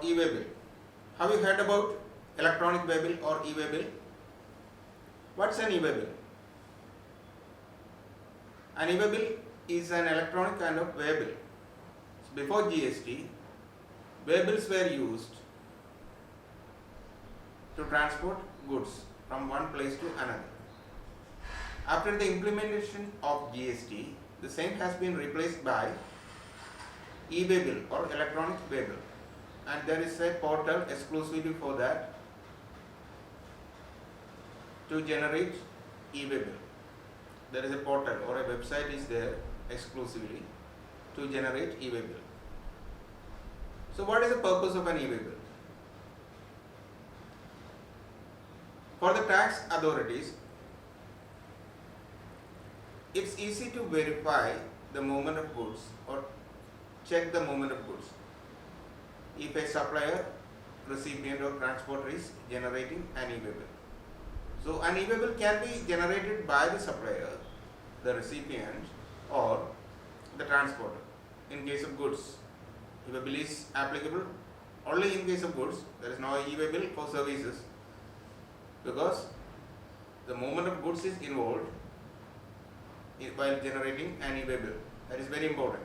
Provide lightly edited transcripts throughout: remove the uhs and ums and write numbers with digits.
e-way bill. Have you heard about electronic way bill or e-way bill? What's an e-way bill? An e-way bill is an electronic kind of way bill. So before GST, way bills were used to transport goods from one place to another. After the implementation of GST, the same has been replaced by e-way bill or electronic way bill, and there is a portal exclusively for that to generate e-way bill. There is a portal or a website is there exclusively to generate e-way bill. So what is the purpose of an e-way bill? For the tax authorities, it's easy to verify the movement of goods or check the movement of goods if a supplier, recipient or transporter is generating an e-way bill. So an e-way bill can be generated by the supplier, the recipient or the transporter. In case of goods, e-way bill is applicable only in case of goods. There is no e-way bill for services because the movement of goods is involved while generating an e-way bill. That is very important.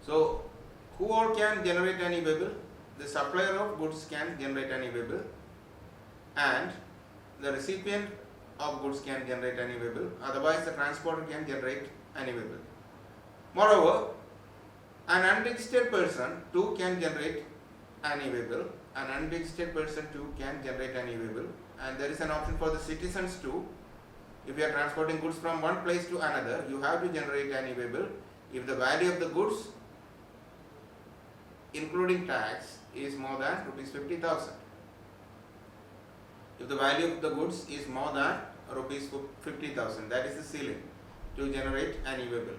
So who all can generate an e-way bill? The supplier of goods can generate an e-way bill, and the recipient of goods can generate an e-way bill. Otherwise, the transporter can generate an e-way bill. Moreover, an unregistered person too can generate an e-way bill. An unregistered person too can generate an e-way bill, and there is an option for the citizens too. If you are transporting goods from one place to another, you have to generate an e-way bill if the value of the goods including tax is more than rupees 50,000. If the value of the goods is more than rupees 50,000, that is the ceiling to generate an e-way bill.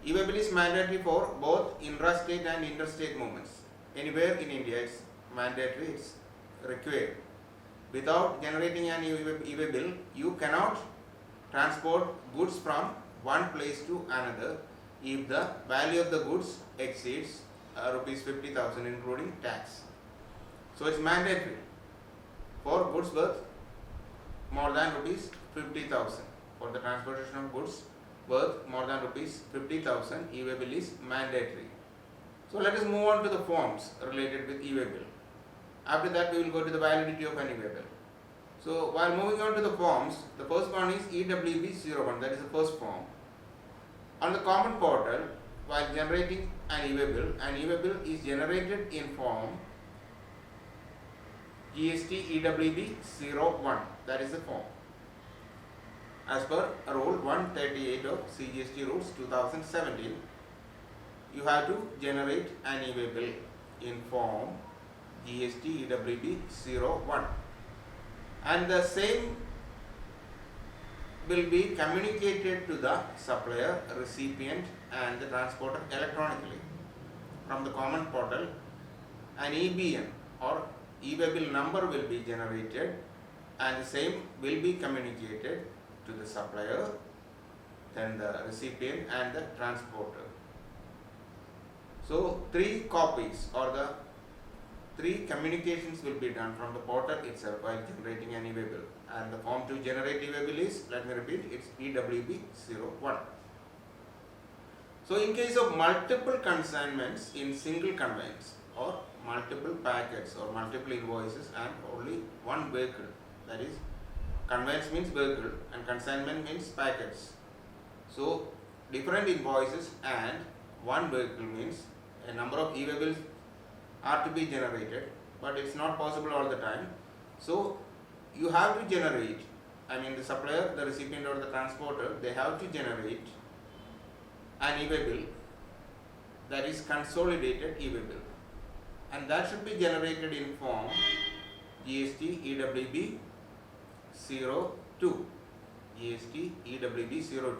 E-way bill is mandatory for both intrastate and interstate movements. Anywhere in India it's mandatory, it's required. Without generating an e-way bill, you cannot transport goods from one place to another if the value of the goods exceeds rupees 50,000 including tax. So it's mandatory for goods worth more than rupees 50,000. For the transportation of goods worth more than rupees 50,000, e-way bill is mandatory. So let us move on to the forms related with e-way bill. After that we will go to the validity of an e-way bill. So while moving on to the forms, the first one is EWB01, that is the first form. On the common portal, while generating an e-way bill is generated in form GST EWB01, that is the form. As per Rule 138 of CGST Rules 2017, you have to generate an e-way bill in form GST EWB01, and the same will be communicated to the supplier, recipient and the transporter electronically. From the common portal, an EBN or e-way bill number will be generated, and the same will be communicated to the supplier, then the recipient and the transporter. So 3 copies or the 3 communications will be done from the portal itself while generating an e-way bill, and the form to generate e-way bill is, let me repeat, it's EWB01. So in case of multiple consignments in single conveyance or multiple packets or multiple invoices and only one vehicle, that is conveyance means vehicle and consignment means packets. So different invoices and one vehicle means a number of e-way bills are to be generated, but it's not possible all the time. So you have to generate, the supplier, the recipient or the transporter, they have to generate an e-way bill, that is consolidated e-way bill, and that should be generated in form GST EWB02. GST EWB02.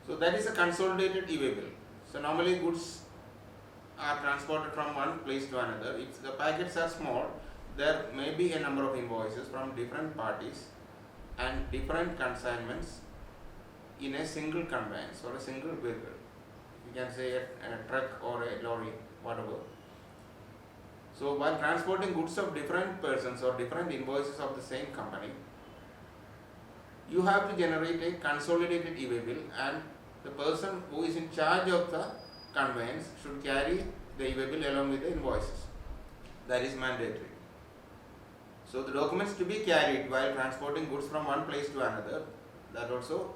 So that is a consolidated e-way bill. So normally goods are transported from one place to another. If the packets are small, there may be a number of invoices from different parties and different consignments in a single conveyance or a single vehicle. You can say a truck or a lorry, whatever. So while transporting goods of different persons or different invoices of the same company, you have to generate a consolidated e-way bill, and the person who is in charge of the conveyance should carry the e-way bill along with the invoices. That is mandatory. So the documents to be carried while transporting goods from one place to another, that also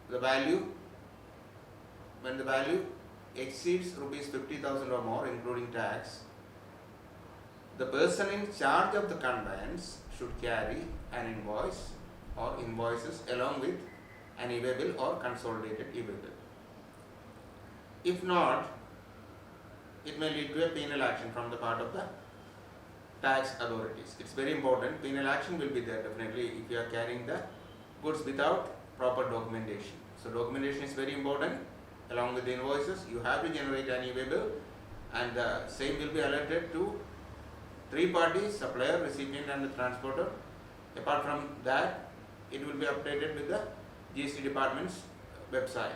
the value, when the value exceeds rupees 50,000 or more including tax, the person in charge of the conveyance should carry an invoice or invoices along with an e-way bill or consolidated e-way bill. If not, it may lead to a penal action from the part of the tax authorities. It's very important. Penal action will be there definitely if you are carrying the goods without proper documentation. So documentation is very important. Along with the invoices, you have to generate an e-way bill, and the same will be alerted to three parties: supplier, recipient and the transporter. Apart from that, it will be updated with the GST department's website.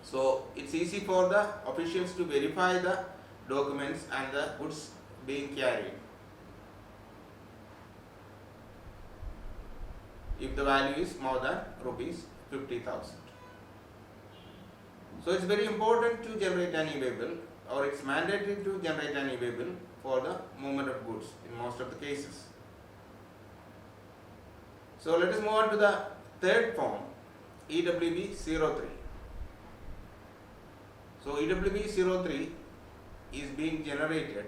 So it's easy for the officials to verify the documents and the goods being carried. If the value is more than rupees 50,000. So it's very important to generate an e-way bill, or it's mandatory to generate an e-way bill for the movement of goods in most of the cases. So let us move on to the third form, EWB 03. So EWB 03 is being generated.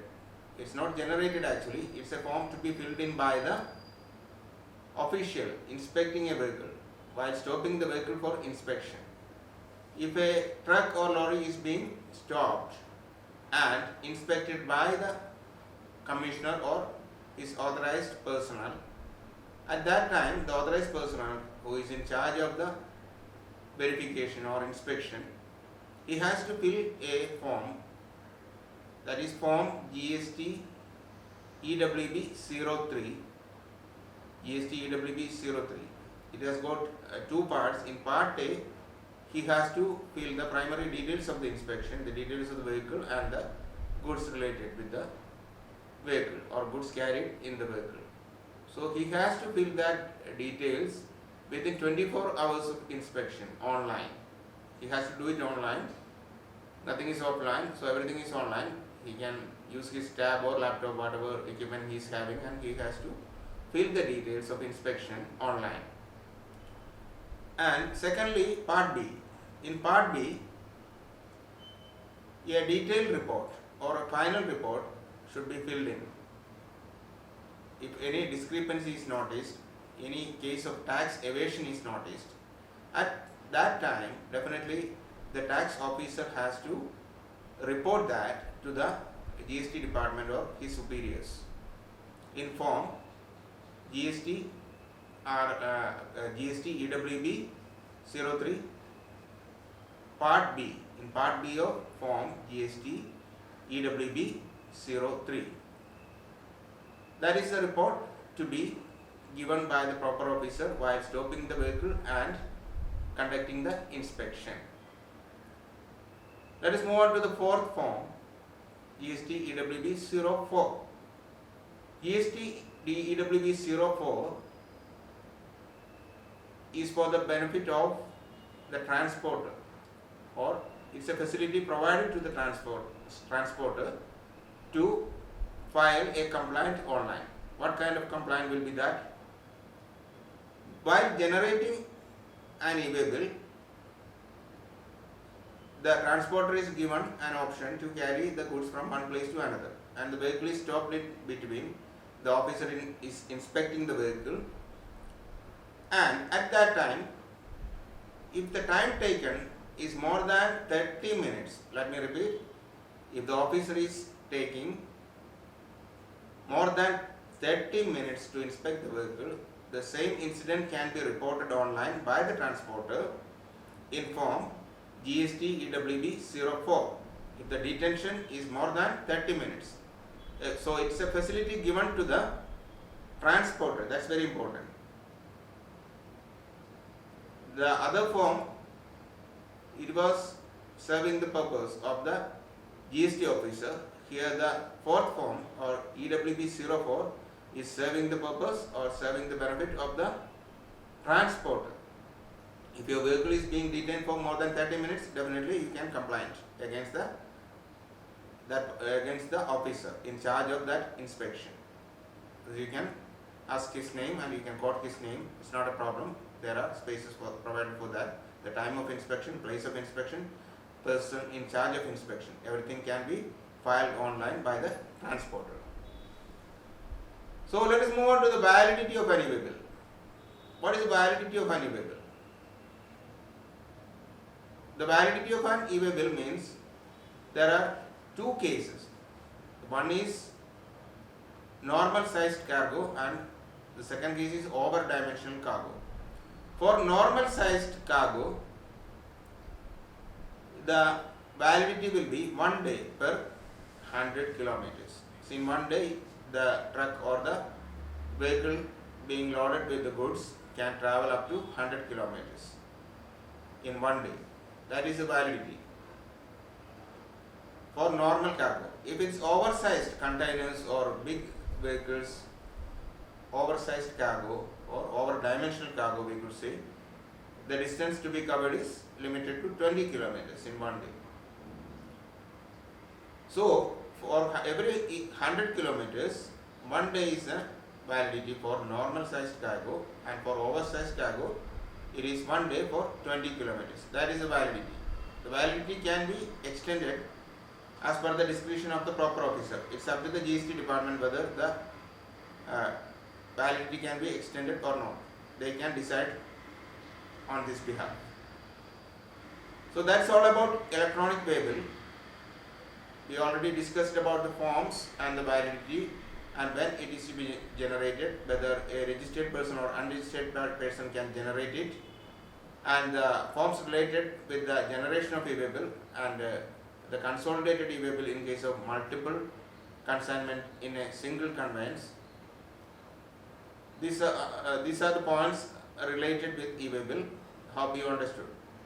It's not generated actually, it's a form to be filled in by the official inspecting a vehicle while stopping the vehicle for inspection. If a truck or lorry is being stopped and inspected by the commissioner or his authorized personnel, at that time the authorized personnel who is in charge of the verification or inspection, he has to fill a form, that is form GST EWB 03. GST EWB 03. It has got two parts. In part A, he has to fill the primary details of the inspection, the details of the vehicle and the goods related with the vehicle or goods carried in the vehicle. So he has to fill that details within 24 hours of inspection online. He has to do it online. Nothing is offline, so everything is online. He can use his tab or laptop, whatever equipment he is having, and he has to fill the details of inspection online. And secondly, part B. In part B, a detailed report or a final report should be filled in. If any discrepancy is noticed, any case of tax evasion is noticed, at that time definitely the tax officer has to report that to the GST department or his superiors in form GST GST EWB 03 part B, in part B of form GST EWB 03. That is the report to be given by the proper officer while stopping the vehicle and conducting the inspection. Let us move on to the fourth form, GST EWB 04. GST EWB 04 is for the benefit of the transporter, or it's a facility provided to the transporter to file a complaint online. What kind of complaint will be that? While generating an e-way bill, the transporter is given an option to carry the goods from one place to another, and the vehicle is stopped in between. The officer is inspecting the vehicle, and at that time, if the time taken is more than 30 minutes, let me repeat, if the officer is taking more than 30 minutes to inspect the vehicle, the same incident can be reported online by the transporter in form GST EWB 04 if the detention is more than 30 minutes. So it's a facility given to the transporter, that's very important. The other form, it was serving the purpose of the GST officer. Here the fourth form or EWB 04 is serving the purpose or serving the benefit of the transporter. If your vehicle is being detained for more than 30 minutes, definitely you can complain against the officer in charge of that inspection. You can ask his name and you can quote his name. It's not a problem. There are spaces provided for that. The time of inspection, place of inspection, person in charge of inspection. Everything can be filed online by the transporter. So let us move on to the validity of an e-way bill. What is the validity of an e-way bill? The validity of an e-way bill means there are two cases. One is normal sized cargo and the second case is over dimensional cargo. For normal sized cargo, the validity will be 1 day per 100 kilometers. So in 1 day, the truck or the vehicle being loaded with the goods can travel up to 100 kilometers in 1 day. That is the validity for normal cargo. If it's oversized containers or big vehicles, oversized cargo or over dimensional cargo, we could say, the distance to be covered is limited to 20 kilometers in 1 day. So for every 100 kilometers, 1 day is a validity for normal sized cargo, and for oversized cargo it is 1 day for 20 kilometers. That is the validity. The validity can be extended as per the discretion of the proper officer. It's up to the GST department whether the validity can be extended or not. They can decide on this behalf. So that's all about electronic way bill. We already discussed about the forms and the validity and when it is to be generated, whether a registered person or unregistered person can generate it, and the forms related with the generation of e-way bill and the consolidated e-way bill in case of multiple consignment in a single conveyance. These are the points related with e-way bill. Hope you understood.